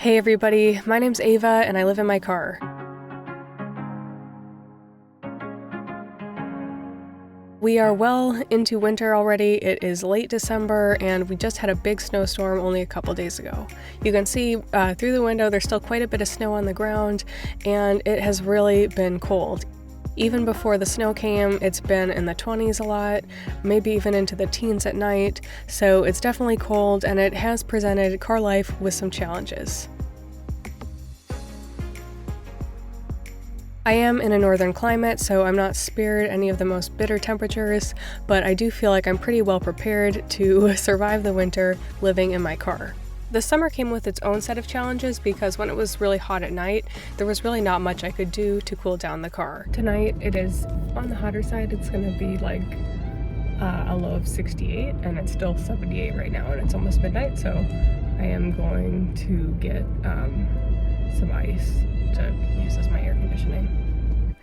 Hey everybody, my name's Ava and I live in my car. We are well into winter already. It is late December and we just had a big snowstorm only a couple days ago. You can see through the window there's still quite a bit of snow on the ground and it has really been cold. Even before the snow came, it's been in the 20s a lot, maybe even into the teens at night, so it's definitely cold and it has presented car life with some challenges. I am in a northern climate, so I'm not spared any of the most bitter temperatures, but I do feel like I'm pretty well prepared to survive the winter living in my car. The summer came with its own set of challenges because when it was really hot at night, there was really not much I could do to cool down the car. Tonight it is on the hotter side. It's gonna be like a low of 68 and it's still 78 right now and it's almost midnight, so I am going to get some ice to use as my air conditioning.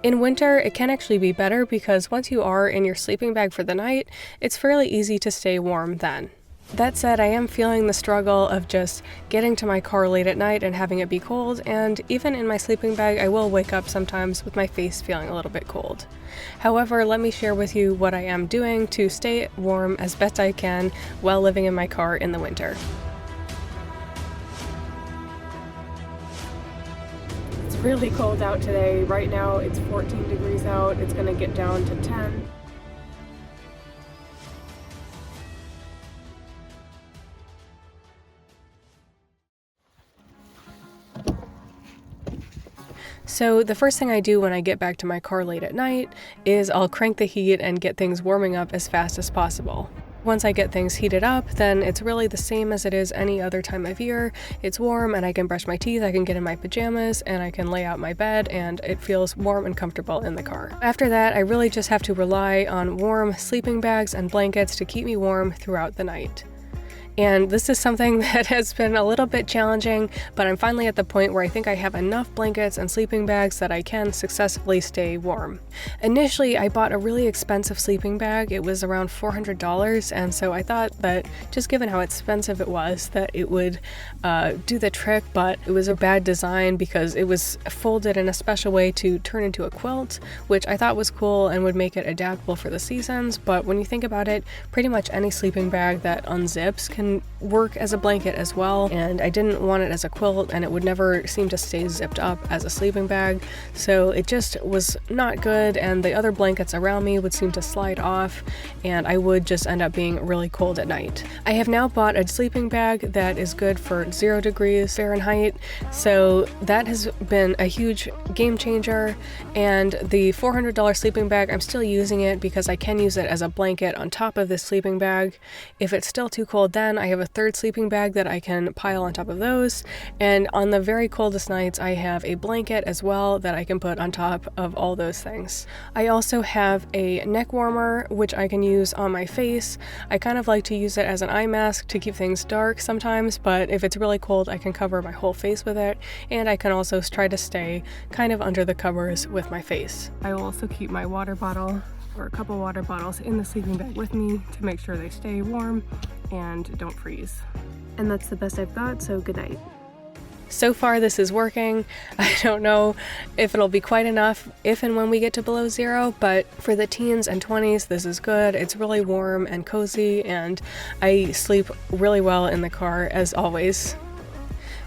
In winter, it can actually be better because once you are in your sleeping bag for the night, it's fairly easy to stay warm then. That said, I am feeling the struggle of just getting to my car late at night and having it be cold, and even in my sleeping bag, I will wake up sometimes with my face feeling a little bit cold. However, let me share with you what I am doing to stay warm as best I can while living in my car in the winter. It's really cold out today. Right now it's 14 degrees out. It's gonna get down to 10. So the first thing I do when I get back to my car late at night is I'll crank the heat and get things warming up as fast as possible. Once I get things heated up, then it's really the same as it is any other time of year. It's warm and I can brush my teeth, I can get in my pajamas, and I can lay out my bed, and it feels warm and comfortable in the car. After that, I really just have to rely on warm sleeping bags and blankets to keep me warm throughout the night. And this is something that has been a little bit challenging, but I'm finally at the point where I think I have enough blankets and sleeping bags that I can successfully stay warm. Initially, I bought a really expensive sleeping bag. It was around $400, and so I thought that just given how expensive it was, that it would do the trick, but it was a bad design because it was folded in a special way to turn into a quilt, which I thought was cool and would make it adaptable for the seasons, but when you think about it, pretty much any sleeping bag that unzips can work as a blanket as well, and I didn't want it as a quilt and it would never seem to stay zipped up as a sleeping bag, so it just was not good, and the other blankets around me would seem to slide off and I would just end up being really cold at night. I have now bought a sleeping bag that is good for 0 degrees Fahrenheit, so that has been a huge game changer, and the $400 sleeping bag, I'm still using it because I can use it as a blanket on top of this sleeping bag. If it's still too cold then, I have a third sleeping bag that I can pile on top of those, and on the very coldest nights I have a blanket as well that I can put on top of all those things. I also have a neck warmer which I can use on my face. I kind of like to use it as an eye mask to keep things dark sometimes, but if it's really cold I can cover my whole face with it, and I can also try to stay kind of under the covers with my face. I will also keep my water bottle or a couple water bottles in the sleeping bag with me to make sure they stay warm and don't freeze. And that's the best I've got, so good night. So far this is working. I don't know if it'll be quite enough if and when we get to below 0, but for the teens and 20s this is good. It's really warm and cozy and I sleep really well in the car as always.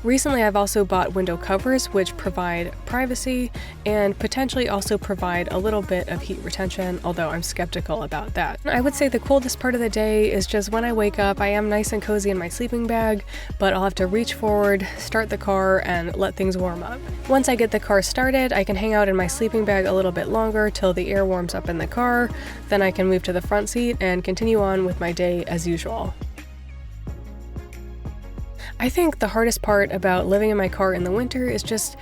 Recently, I've also bought window covers which provide privacy and potentially also provide a little bit of heat retention, although I'm skeptical about that. I would say the coldest part of the day is just when I wake up. I am nice and cozy in my sleeping bag, but I'll have to reach forward, start the car, and let things warm up. Once I get the car started, I can hang out in my sleeping bag a little bit longer till the air warms up in the car, then I can move to the front seat and continue on with my day as usual. I think the hardest part about living in my car in the winter is just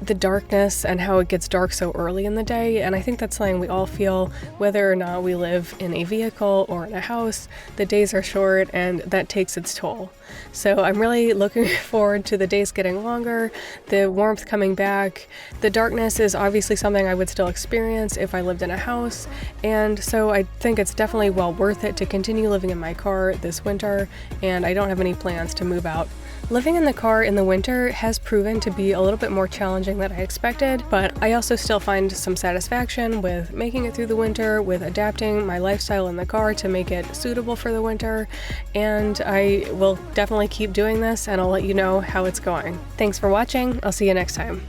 the darkness and how it gets dark so early in the day, and I think that's something we all feel whether or not we live in a vehicle or in a house. The days are short and that takes its toll. So I'm really looking forward to the days getting longer, the warmth coming back. The darkness is obviously something I would still experience if I lived in a house, and so I think it's definitely well worth it to continue living in my car this winter, and I don't have any plans to move out Living in the car in the winter has proven to be a little bit more challenging than I expected, but I also still find some satisfaction with making it through the winter, with adapting my lifestyle in the car to make it suitable for the winter, and I will definitely keep doing this and I'll let you know how it's going. Thanks for watching. I'll see you next time.